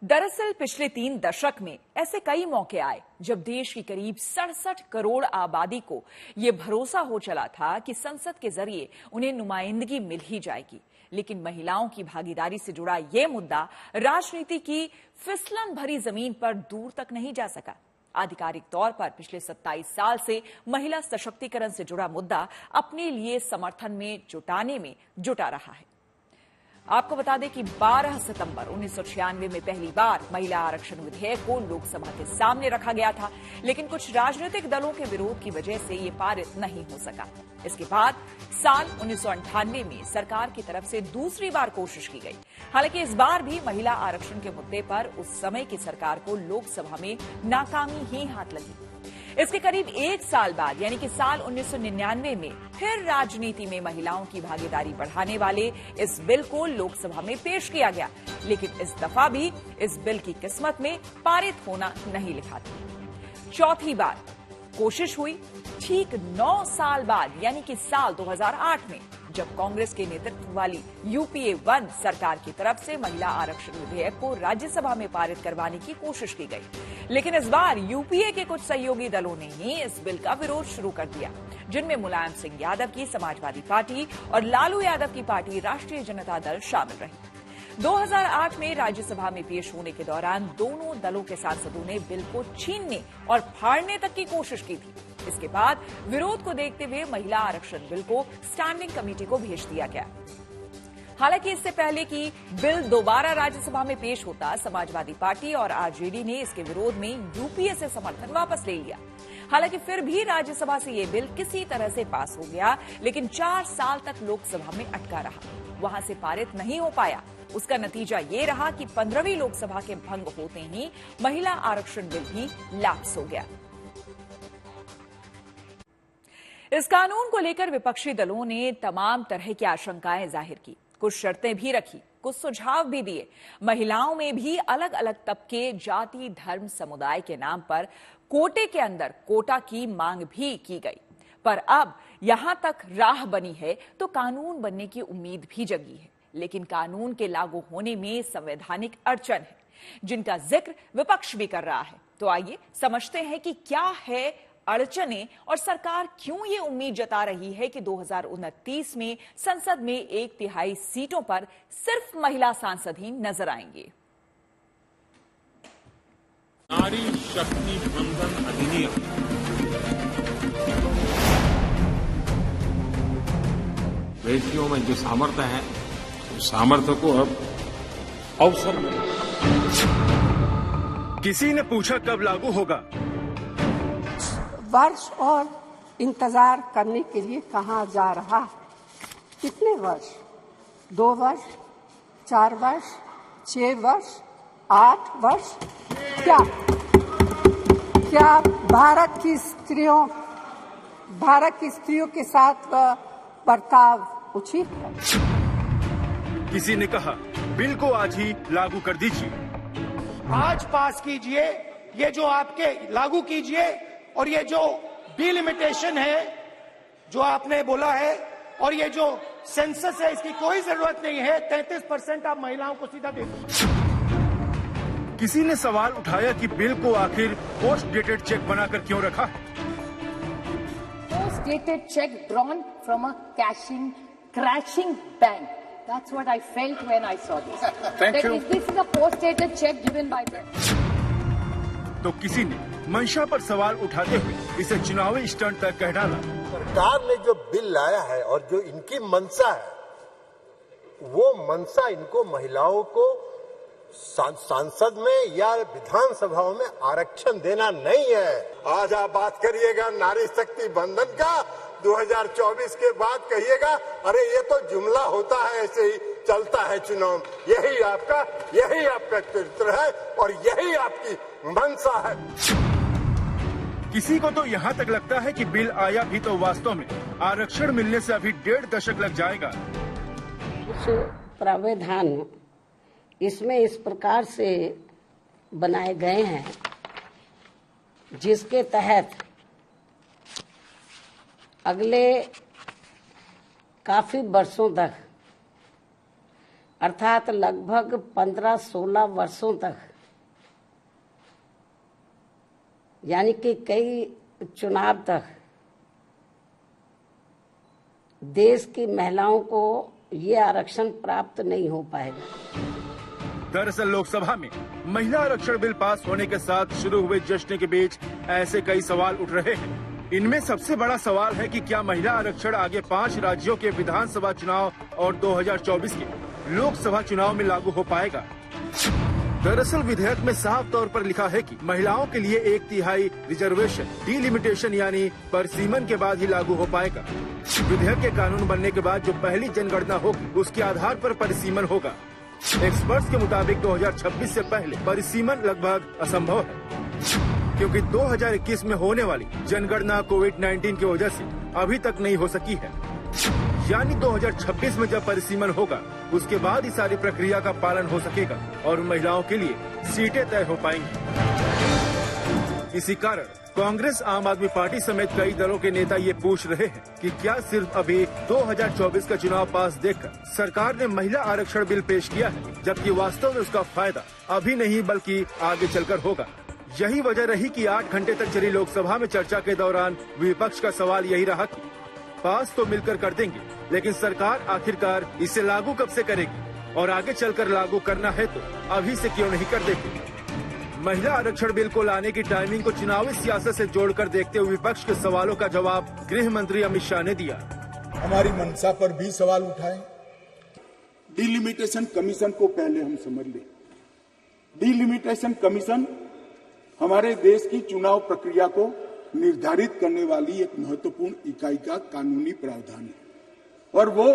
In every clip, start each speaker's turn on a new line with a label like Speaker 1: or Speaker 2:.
Speaker 1: दरअसल पिछले 3 दशक में ऐसे कई मौके आए जब देश की करीब 67 करोड़ आबादी को ये भरोसा हो चला था कि संसद के जरिए उन्हें नुमाइंदगी मिल ही जाएगी। लेकिन महिलाओं की भागीदारी से जुड़ा ये मुद्दा राजनीति की फिसलन भरी जमीन पर दूर तक नहीं जा सका। आधिकारिक तौर पर पिछले 27 साल से महिला सशक्तिकरण से जुड़ा मुद्दा अपने लिए समर्थन में जुटाने में जुटा रहा है। आपको बता दें कि 12 सितंबर 1996 में पहली बार महिला आरक्षण विधेयक को लोकसभा के सामने रखा गया था, लेकिन कुछ राजनीतिक दलों के विरोध की वजह से ये पारित नहीं हो सका। इसके बाद साल 1998 में सरकार की तरफ से दूसरी बार कोशिश की गई। हालांकि इस बार भी महिला आरक्षण के मुद्दे पर उस समय की सरकार को लोकसभा में नाकामी ही हाथ लगी। इसके करीब 1 साल बाद यानी कि साल 1999 में फिर राजनीति में महिलाओं की भागीदारी बढ़ाने वाले इस बिल को लोकसभा में पेश किया गया, लेकिन इस दफा भी इस बिल की किस्मत में पारित होना नहीं लिखा था। चौथी बार कोशिश हुई ठीक 9 साल बाद यानी कि साल 2008 में, जब कांग्रेस के नेतृत्व वाली यूपीए 1 सरकार की तरफ से महिला आरक्षण विधेयक को राज्यसभा में पारित करवाने की कोशिश की गई। लेकिन इस बार यूपीए के कुछ सहयोगी दलों ने ही इस बिल का विरोध शुरू कर दिया, जिनमें मुलायम सिंह यादव की समाजवादी पार्टी और लालू यादव की पार्टी राष्ट्रीय जनता दल शामिल रही। 2008 में राज्यसभा में पेश होने के दौरान दोनों दलों के सांसदों ने बिल को छीनने और फाड़ने तक की कोशिश की थी। इसके बाद विरोध को देखते हुए महिला आरक्षण बिल को स्टैंडिंग कमेटी को भेज दिया गया। हालांकि इससे पहले कि बिल दोबारा राज्यसभा में पेश होता, समाजवादी पार्टी और आरजेडी ने इसके विरोध में यूपीए से समर्थन वापस ले लिया। हालांकि फिर भी राज्यसभा से ये बिल किसी तरह से पास हो गया, लेकिन 4 साल तक लोकसभा में अटका रहा, वहां से पारित नहीं हो पाया। उसका नतीजा ये रहा कि 15वीं लोकसभा के भंग होते ही महिला आरक्षण बिल भी लैप्स हो गया। इस कानून को लेकर विपक्षी दलों ने तमाम तरह की आशंकाएं जाहिर की, कुछ शर्तें भी रखी, कुछ सुझाव भी दिए। महिलाओं में भी अलग अलग तबके, जाति, धर्म, समुदाय के नाम पर कोटे के अंदर कोटा की मांग भी की गई। पर अब यहां तक राह बनी है तो कानून बनने की उम्मीद भी जगी है। लेकिन कानून के लागू होने में संवैधानिक अड़चन है, जिनका जिक्र विपक्ष भी कर रहा है। तो आइए समझते हैं कि क्या है अड़चनें और सरकार क्यों ये उम्मीद जता रही है कि 2029 में संसद में 1/3 सीटों पर सिर्फ महिला सांसद ही नजर आएंगे।
Speaker 2: नारी शक्ति बंधन अधिनियम बेटियों में जो सामर्थ्य है, उस सामर्थ्य को अब अवसर मिले।
Speaker 3: किसी ने पूछा कब लागू होगा?
Speaker 4: वर्ष और इंतजार करने के लिए कहा जा रहा है। कितने वर्ष? 2 वर्ष, 4 वर्ष, 6 वर्ष, 8 वर्ष? क्या भारत की स्त्रियों के साथ बर्ताव उचित है?
Speaker 3: किसी ने कहा बिल को आज ही लागू कर दीजिए।
Speaker 5: आज पास कीजिए, ये जो आपके लागू कीजिए, और ये जो डिलिमिटेशन है जो आपने बोला है, और ये जो सेंसस है, इसकी कोई जरूरत नहीं है। 33% आप महिलाओं को सीधा दे दो।
Speaker 3: किसी ने सवाल उठाया कि बिल को आखिर पोस्ट डेटेड चेक बनाकर क्यों रखा है?
Speaker 6: Post dated check drawn from a crashing bank. That's what I felt when I saw this.
Speaker 3: Thank you.
Speaker 6: This is a post dated check given by them.
Speaker 3: तो किसी ने मंशा पर सवाल उठाते हुए इसे चुनावी स्टंट तक कह डाला।
Speaker 7: सरकार ने जो बिल लाया है और जो इनकी मंशा है, वो मंशा इनको महिलाओं को सांसद में या विधानसभाओं में आरक्षण देना नहीं है। आज आप बात करिएगा नारी शक्ति बंधन का, 2024 के बाद कहिएगा अरे ये तो जुमला होता है, ऐसे ही चलता है चुनाव। यही आपका चरित्र है और यही आपकी मंशा है।
Speaker 3: किसी को तो यहाँ तक लगता है कि बिल आया भी तो वास्तव में आरक्षण मिलने से अभी 1.5 दशक लग जाएगा।
Speaker 4: कुछ प्रावधान इसमें इस प्रकार से बनाए गए हैं जिसके तहत अगले काफी वर्षों तक, अर्थात लगभग 15-16 वर्षों तक यानी कि कई चुनाव तक देश की महिलाओं को ये आरक्षण प्राप्त नहीं हो पाएगा।
Speaker 3: दरअसल लोकसभा में महिला आरक्षण बिल पास होने के साथ शुरू हुए जश्न के बीच ऐसे कई सवाल उठ रहे हैं। इनमें सबसे बड़ा सवाल है कि क्या महिला आरक्षण आगे 5 राज्यों के विधानसभा चुनाव और 2024 के लोकसभा चुनाव में लागू हो पाएगा। दरअसल विधेयक में साफ तौर पर लिखा है कि महिलाओं के लिए 1/3 रिजर्वेशन डिलिमिटेशन यानी परिसीमन के बाद ही लागू हो पाएगा। विधेयक के कानून बनने के बाद जो पहली जनगणना होगी उसके आधार पर परिसीमन होगा। एक्सपर्ट्स के मुताबिक 2026 से पहले परिसीमन लगभग असंभव है, क्योंकि 2021 में होने वाली जनगणना कोविड-19 की वजह से अभी तक नहीं हो सकी है। यानी 2026 में जब परिसीमन होगा उसके बाद ही सारी प्रक्रिया का पालन हो सकेगा और महिलाओं के लिए सीटें तय हो पाएंगी। इसी कारण कांग्रेस, आम आदमी पार्टी समेत कई दलों के नेता ये पूछ रहे हैं कि क्या सिर्फ अभी 2024 का चुनाव पास देखकर सरकार ने महिला आरक्षण बिल पेश किया है, जबकि वास्तव में उसका फायदा अभी नहीं बल्कि आगे चलकर होगा। यही वजह रही कि 8 घंटे तक चली लोकसभा में चर्चा के दौरान विपक्ष का सवाल यही रहा कि पास तो मिलकर कर देंगे, लेकिन सरकार आखिरकार इसे लागू कब से करेगी और आगे चलकर लागू करना है तो अभी से क्यों नहीं कर देगी। महिला आरक्षण बिल को लाने की टाइमिंग को चुनावी सियासत से जोड़कर देखते हुए विपक्ष के सवालों का जवाब गृह मंत्री अमित शाह ने दिया।
Speaker 8: हमारी मंशा पर भी सवाल उठाए। डिलिमिटेशन कमीशन को पहले हम समझ लें। डिलिमिटेशन कमीशन हमारे देश की चुनाव प्रक्रिया को निर्धारित करने वाली एक महत्वपूर्ण इकाई का कानूनी प्रावधान है और वो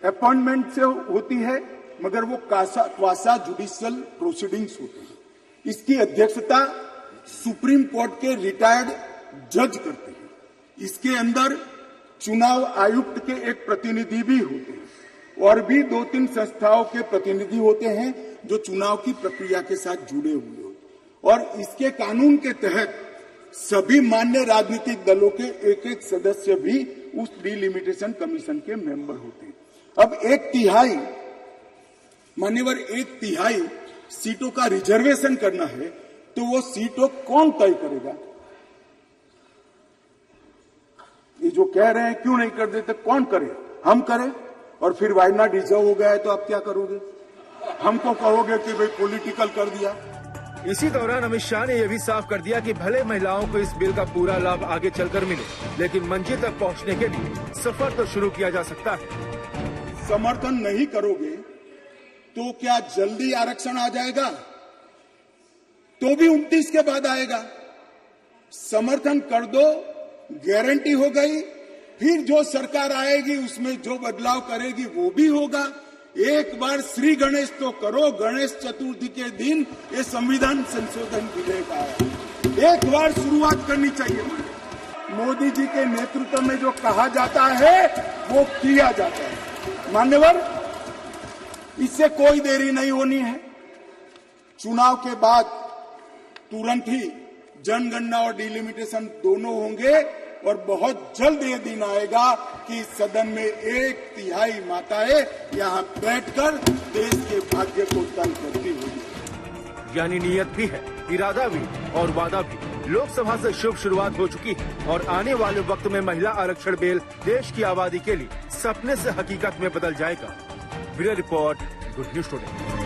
Speaker 8: अपॉइंटमेंट से होती है, मगर वो क्वासा जुडिशियल प्रोसीडिंग्स होते हैं। इसकी अध्यक्षता सुप्रीम कोर्ट के रिटायर्ड जज करते हैं। इसके अंदर चुनाव आयुक्त के एक प्रतिनिधि भी होते हैं और भी 2-3 संस्थाओं के प्रतिनिधि होते हैं जो चुनाव की प्रक्रिया के साथ जुड़े हुए होते। और इसके कानून के तहत सभी मान्य राजनीतिक दलों के एक सदस्य भी उस डिलिमिटेशन कमीशन के मेंबर होते हैं। अब 1/3 मान्यवर 1/3 सीटों का रिजर्वेशन करना है तो वो सीटों कौन तय करेगा? ये जो कह रहे हैं क्यों नहीं कर देते, कौन करे? हम करें और फिर वायनाड रिजर्व हो गया है तो आप क्या करोगे? हमको कहोगे कि भाई पॉलिटिकल कर दिया।
Speaker 3: इसी दौरान अमित शाह ने यह भी साफ कर दिया कि भले महिलाओं को इस बिल का पूरा लाभ आगे चलकर मिले, लेकिन मंजिल तक पहुंचने के लिए सफर तो शुरू किया जा सकता है।
Speaker 8: समर्थन नहीं करोगे तो क्या जल्दी आरक्षण आ जाएगा? तो भी 29 के बाद आएगा। समर्थन कर दो, गारंटी हो गई। फिर जो सरकार आएगी उसमें जो बदलाव करेगी वो भी होगा। एक बार श्री गणेश तो करो, गणेश चतुर्थी के दिन ये संविधान संशोधन विधेयक आया। एक बार शुरुआत करनी चाहिए। मोदी जी के नेतृत्व में जो कहा जाता है वो किया जाता है। मान्यवर, इससे कोई देरी नहीं होनी है। चुनाव के बाद तुरंत ही जनगणना और डिलिमिटेशन दोनों होंगे और बहुत जल्द ये दिन आएगा कि सदन में 1/3 माताएं यहाँ बैठकर देश के भाग्य को तय करती होंगी।
Speaker 3: यानी नियत भी है, इरादा भी और वादा भी। लोकसभा से शुभ शुरुआत हो चुकी है और आने वाले वक्त में महिला आरक्षण बिल देश की आबादी के लिए सपने से हकीकत में बदल जाएगा। Bureau report, good news today.